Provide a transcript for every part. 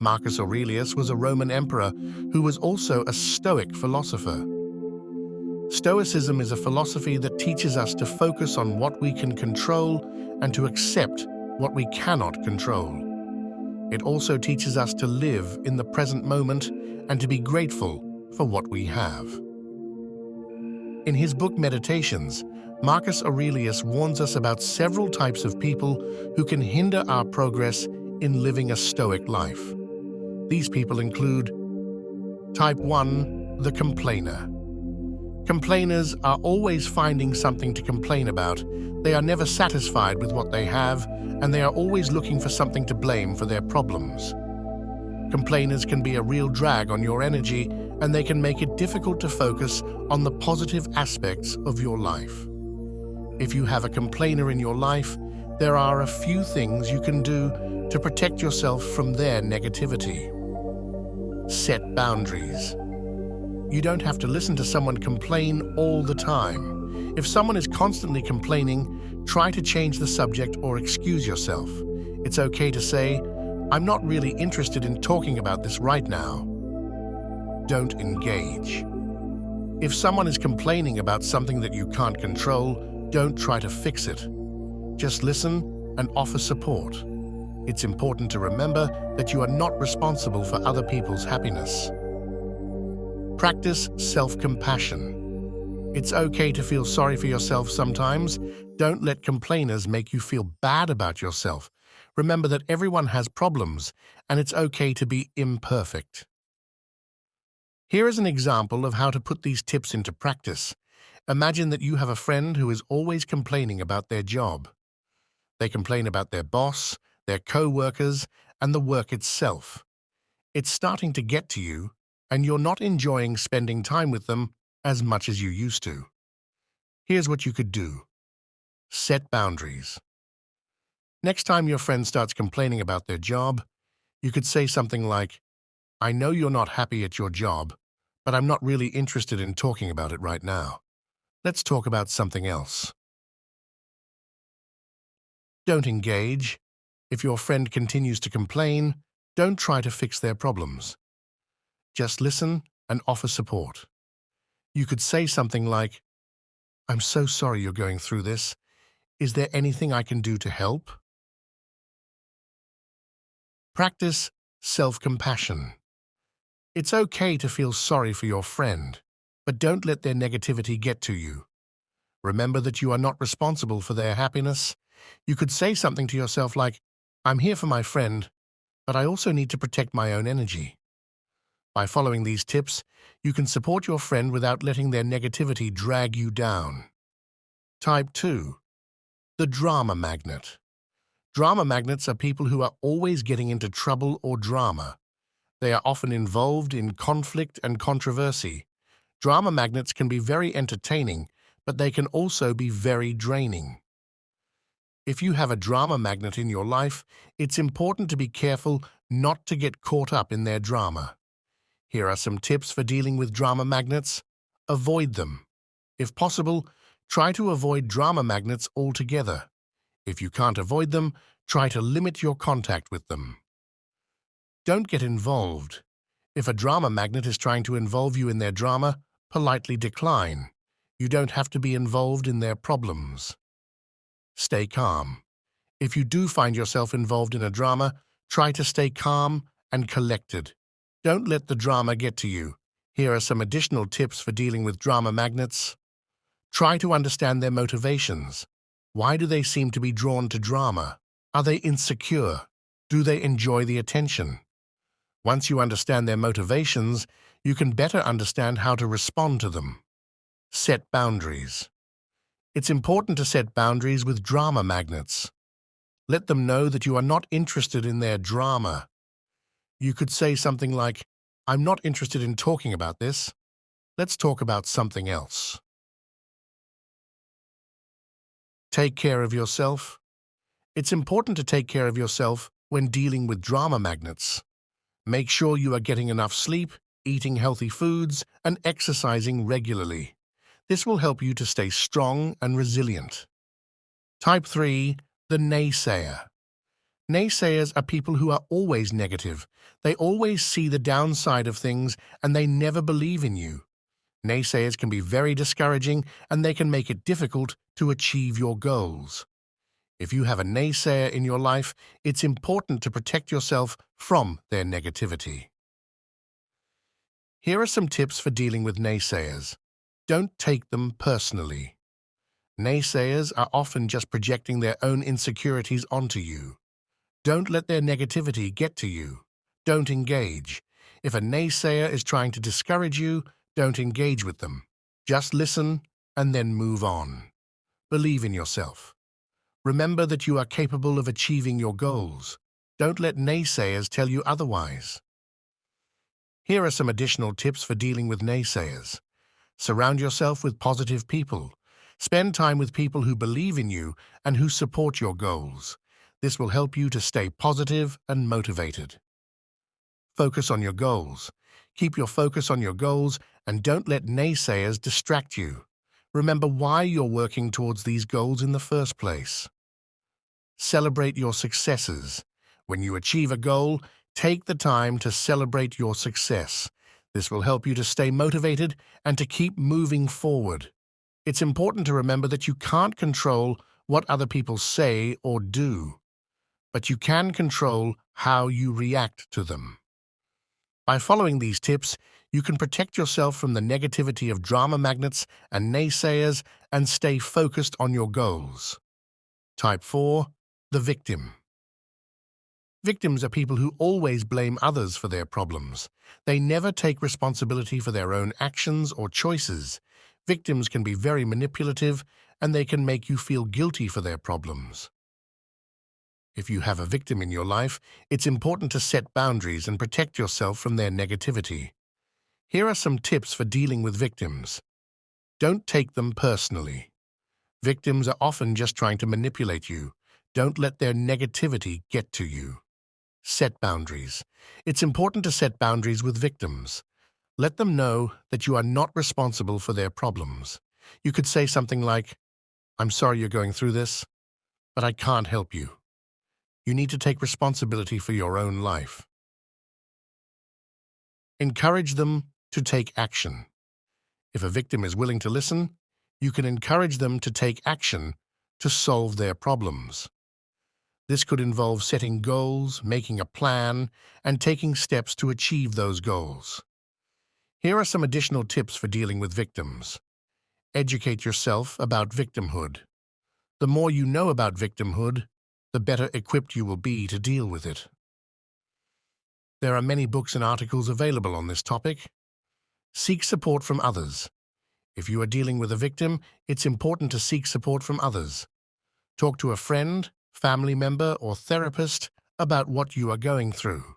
Marcus Aurelius was a Roman emperor who was also a Stoic philosopher. Stoicism is a philosophy that teaches us to focus on what we can control and to accept what we cannot control. It also teaches us to live in the present moment and to be grateful for what we have. In his book Meditations, Marcus Aurelius warns us about several types of people who can hinder our progress in living a Stoic life. These people include Type 1, the complainer. Complainers are always finding something to complain about. They are never satisfied with what they have, and they are always looking for something to blame for their problems. Complainers can be a real drag on your energy, and they can make it difficult to focus on the positive aspects of your life. If you have a complainer in your life, there are a few things you can do to protect yourself from their negativity. Set boundaries. You don't have to listen to someone complain all the time. If someone is constantly complaining, try to change the subject or excuse yourself. It's okay to say, "I'm not really interested in talking about this right now." Don't engage. If someone is complaining about something that you can't control, don't try to fix it. Just listen and offer support. It's important to remember that you are not responsible for other people's happiness. Practice self-compassion. It's okay to feel sorry for yourself sometimes. Don't let complainers make you feel bad about yourself. Remember that everyone has problems, and it's okay to be imperfect. Here is an example of how to put these tips into practice. Imagine that you have a friend who is always complaining about their job. They complain about their boss, their co-workers, and the work itself. It's starting to get to you, and you're not enjoying spending time with them as much as you used to. Here's what you could do. Set boundaries. Next time your friend starts complaining about their job, you could say something like, "I know you're not happy at your job, but I'm not really interested in talking about it right now. Let's talk about something else." Don't engage. If your friend continues to complain, don't try to fix their problems. Just listen and offer support. You could say something like, "I'm so sorry you're going through this. Is there anything I can do to help?" Practice self-compassion. It's okay to feel sorry for your friend, but don't let their negativity get to you. Remember that you are not responsible for their happiness. You could say something to yourself like, "I'm here for my friend, but I also need to protect my own energy." By following these tips, you can support your friend without letting their negativity drag you down. Type 2. The drama magnet. Drama magnets are people who are always getting into trouble or drama. They are often involved in conflict and controversy. Drama magnets can be very entertaining, but they can also be very draining. If you have a drama magnet in your life, it's important to be careful not to get caught up in their drama. Here are some tips for dealing with drama magnets. Avoid them. If possible, try to avoid drama magnets altogether. If you can't avoid them, try to limit your contact with them. Don't get involved. If a drama magnet is trying to involve you in their drama, politely decline. You don't have to be involved in their problems. Stay calm. If you do find yourself involved in a drama, try to stay calm and collected. Don't let the drama get to you. Here are some additional tips for dealing with drama magnets. Try to understand their motivations. Why do they seem to be drawn to drama? Are they insecure? Do they enjoy the attention? Once you understand their motivations, you can better understand how to respond to them. Set boundaries. It's important to set boundaries with drama magnets. Let them know that you are not interested in their drama. You could say something like, "I'm not interested in talking about this. Let's talk about something else." Take care of yourself. It's important to take care of yourself when dealing with drama magnets. Make sure you are getting enough sleep, eating healthy foods, and exercising regularly. This will help you to stay strong and resilient. Type 3, the naysayer. Naysayers are people who are always negative. They always see the downside of things and they never believe in you. Naysayers can be very discouraging and they can make it difficult to achieve your goals. If you have a naysayer in your life, it's important to protect yourself from their negativity. Here are some tips for dealing with naysayers. Don't take them personally. Naysayers are often just projecting their own insecurities onto you. Don't let their negativity get to you. Don't engage. If a naysayer is trying to discourage you, don't engage with them. Just listen and then move on. Believe in yourself. Remember that you are capable of achieving your goals. Don't let naysayers tell you otherwise. Here are some additional tips for dealing with naysayers. Surround yourself with positive people. Spend time with people who believe in you and who support your goals. This will help you to stay positive and motivated. Focus on your goals. Keep your focus on your goals and don't let naysayers distract you. Remember why you're working towards these goals in the first place. Celebrate your successes. When you achieve a goal, take the time to celebrate your success. This will help you to stay motivated and to keep moving forward. It's important to remember that you can't control what other people say or do, but you can control how you react to them. By following these tips, you can protect yourself from the negativity of drama magnets and naysayers and stay focused on your goals. Type 4. The victim. Victims are people who always blame others for their problems. They never take responsibility for their own actions or choices. Victims can be very manipulative and they can make you feel guilty for their problems. If you have a victim in your life, it's important to set boundaries and protect yourself from their negativity. Here are some tips for dealing with victims. Don't take them personally. Victims are often just trying to manipulate you. Don't let their negativity get to you. Set boundaries. It's important to set boundaries with victims. Let them know that you are not responsible for their problems. You could say something like, "I'm sorry you're going through this, but I can't help you. You need to take responsibility for your own life." Encourage them to take action. If a victim is willing to listen, you can encourage them to take action to solve their problems. This could involve setting goals, making a plan, and taking steps to achieve those goals. Here are some additional tips for dealing with victims. Educate yourself about victimhood. The more you know about victimhood, the better equipped you will be to deal with it. There are many books and articles available on this topic. Seek support from others. If you are dealing with a victim, it's important to seek support from others. Talk to a friend, family member, or therapist about what you are going through.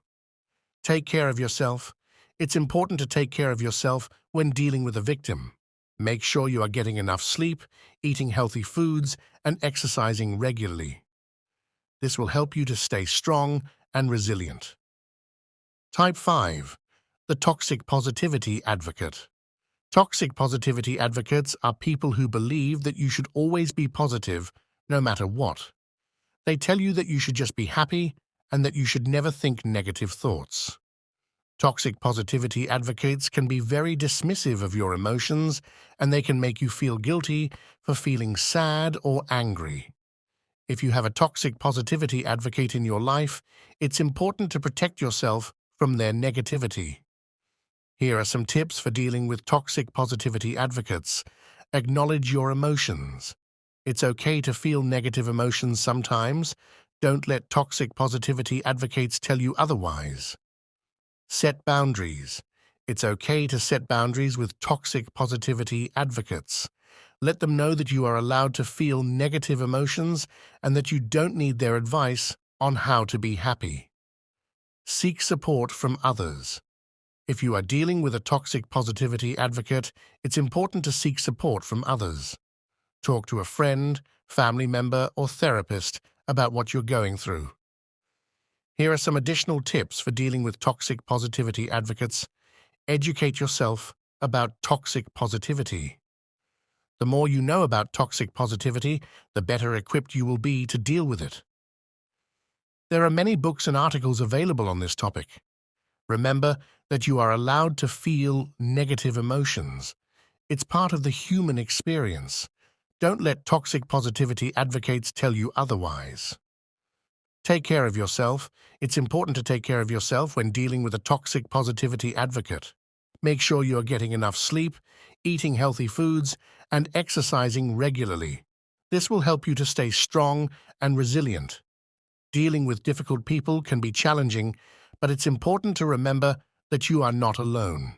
Take care of yourself. It's important to take care of yourself when dealing with a victim. Make sure you are getting enough sleep, eating healthy foods, and exercising regularly. This will help you to stay strong and resilient. Type 5. The toxic positivity advocate. Toxic positivity advocates are people who believe that you should always be positive, no matter what. They tell you that you should just be happy and that you should never think negative thoughts. Toxic positivity advocates can be very dismissive of your emotions and they can make you feel guilty for feeling sad or angry. If you have a toxic positivity advocate in your life, it's important to protect yourself from their negativity. Here are some tips for dealing with toxic positivity advocates. Acknowledge your emotions. It's okay to feel negative emotions sometimes. Don't let toxic positivity advocates tell you otherwise. Set boundaries. It's okay to set boundaries with toxic positivity advocates. Let them know that you are allowed to feel negative emotions and that you don't need their advice on how to be happy. Seek support from others. If you are dealing with a toxic positivity advocate, it's important to seek support from others. Talk to a friend, family member, or therapist about what you're going through. Here are some additional tips for dealing with toxic positivity advocates. Educate yourself about toxic positivity. The more you know about toxic positivity, the better equipped you will be to deal with it. There are many books and articles available on this topic. Remember that you are allowed to feel negative emotions. It's part of the human experience. Don't let toxic positivity advocates tell you otherwise. Take care of yourself. It's important to take care of yourself when dealing with a toxic positivity advocate. Make sure you're getting enough sleep, eating healthy foods, and exercising regularly. This will help you to stay strong and resilient. Dealing with difficult people can be challenging, but it's important to remember that you are not alone.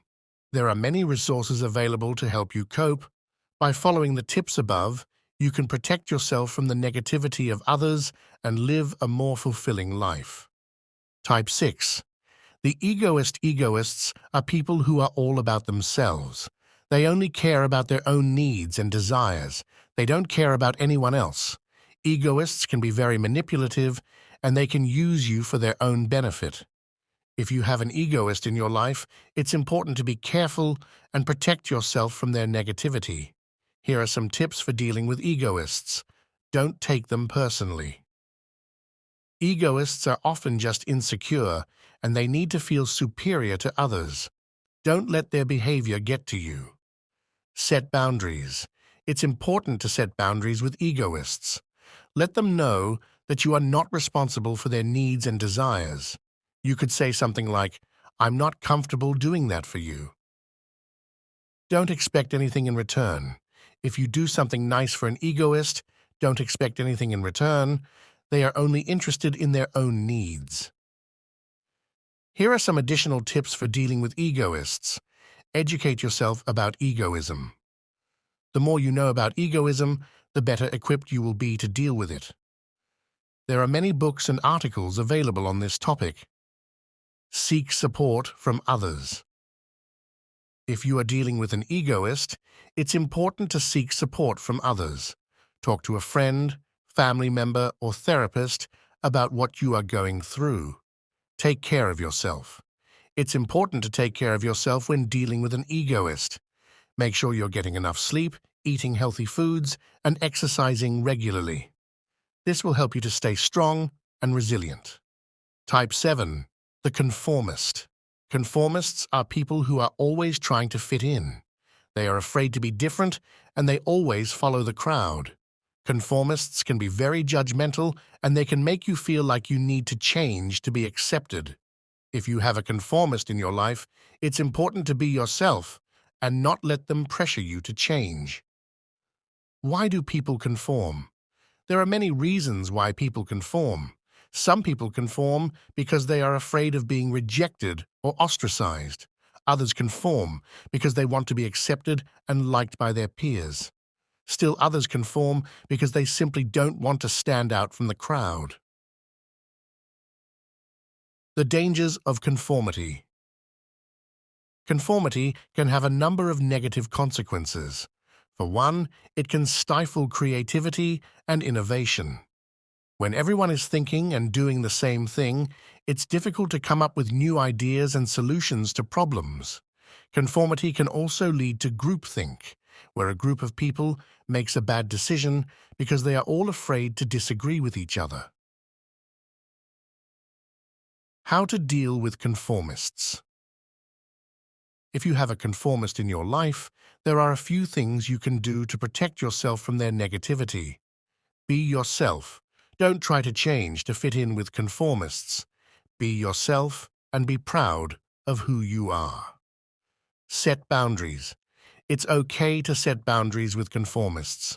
There are many resources available to help you cope. By following the tips above, you can protect yourself from the negativity of others and live a more fulfilling life. Type 6. The egoists are people who are all about themselves. They only care about their own needs and desires. They don't care about anyone else. Egoists can be very manipulative, and they can use you for their own benefit. If you have an egoist in your life, it's important to be careful and protect yourself from their negativity. Here are some tips for dealing with egoists. Don't take them personally. Egoists are often just insecure, and they need to feel superior to others. Don't let their behavior get to you. Set boundaries. It's important to set boundaries with egoists. Let them know that you are not responsible for their needs and desires. You could say something like, "I'm not comfortable doing that for you." Don't expect anything in return. If you do something nice for an egoist, don't expect anything in return. They are only interested in their own needs. Here are some additional tips for dealing with egoists. Educate yourself about egoism. The more you know about egoism, the better equipped you will be to deal with it. There are many books and articles available on this topic. Seek support from others. If you are dealing with an egoist, it's important to seek support from others. Talk to a friend, family member, or therapist about what you are going through. Take care of yourself. It's important to take care of yourself when dealing with an egoist. Make sure you're getting enough sleep, eating healthy foods, and exercising regularly. This will help you to stay strong and resilient. Type 7. The conformist. Conformists are people who are always trying to fit in. They are afraid to be different, and they always follow the crowd. Conformists can be very judgmental, and they can make you feel like you need to change to be accepted. If you have a conformist in your life, it's important to be yourself and not let them pressure you to change. Why do people conform? There are many reasons why people conform. Some people conform because they are afraid of being rejected or ostracized. Others conform because they want to be accepted and liked by their peers. Still others conform because they simply don't want to stand out from the crowd. The dangers of conformity. Conformity can have a number of negative consequences. For one, it can stifle creativity and innovation. When everyone is thinking and doing the same thing, it's difficult to come up with new ideas and solutions to problems. Conformity can also lead to groupthink, where a group of people makes a bad decision because they are all afraid to disagree with each other. How to deal with conformists. If you have a conformist in your life, there are a few things you can do to protect yourself from their negativity. Be yourself. Don't try to change to fit in with conformists. Be yourself and be proud of who you are. Set boundaries. It's okay to set boundaries with conformists.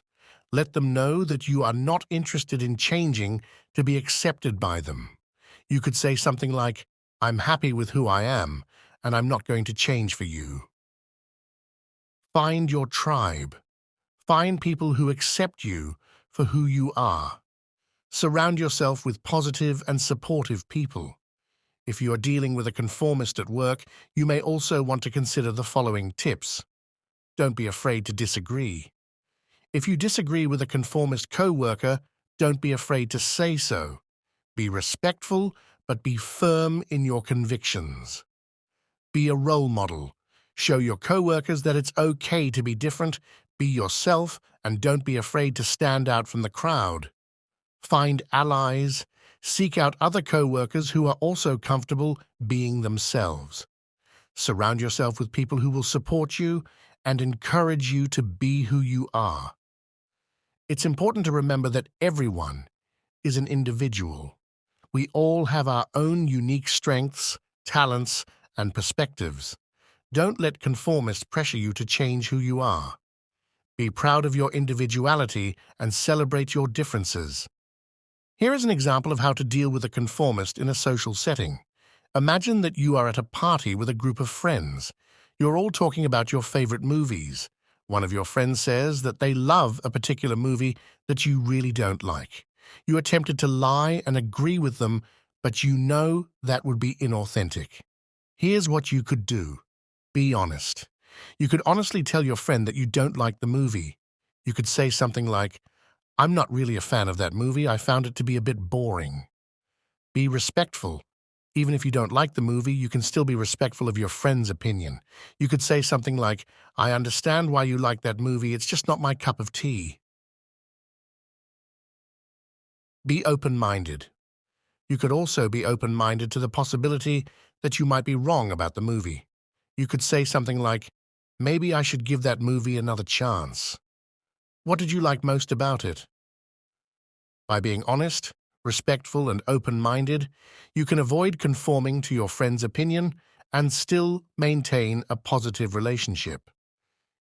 Let them know that you are not interested in changing to be accepted by them. You could say something like, "I'm happy with who I am, and I'm not going to change for you." Find your tribe. Find people who accept you for who you are. Surround yourself with positive and supportive people. If you are dealing with a conformist at work, you may also want to consider the following tips. Don't be afraid to disagree. If you disagree with a conformist co-worker, don't be afraid to say so. Be respectful, but be firm in your convictions. Be a role model. Show your co-workers that it's okay to be different, be yourself, and don't be afraid to stand out from the crowd. Find allies. Seek out other co-workers who are also comfortable being themselves. Surround yourself with people who will support you and encourage you to be who you are. It's important to remember that everyone is an individual. We all have our own unique strengths, talents, and perspectives. Don't let conformists pressure you to change who you are. Be proud of your individuality and celebrate your differences. Here is an example of how to deal with a conformist in a social setting. Imagine that you are at a party with a group of friends. You're all talking about your favorite movies. One of your friends says that they love a particular movie that you really don't like. You are tempted to lie and agree with them, but you know that would be inauthentic. Here's what you could do. Be honest. You could honestly tell your friend that you don't like the movie. You could say something like, "I'm not really a fan of that movie. I found it to be a bit boring." Be respectful. Even if you don't like the movie, you can still be respectful of your friend's opinion. You could say something like, "I understand why you like that movie. It's just not my cup of tea." Be open-minded. You could also be open-minded to the possibility that you might be wrong about the movie. You could say something like, "Maybe I should give that movie another chance. What did you like most about it?" By being honest, respectful, and open-minded, you can avoid conforming to your friend's opinion and still maintain a positive relationship.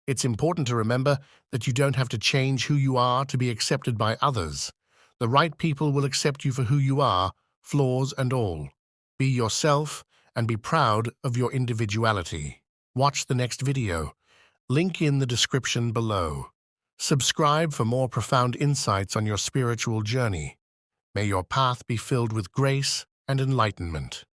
It's important to remember that you don't have to change who you are to be accepted by others. The right people will accept you for who you are, flaws and all. Be yourself and be proud of your individuality. Watch the next video. Link in the description below. Subscribe for more profound insights on your spiritual journey. May your path be filled with grace and enlightenment.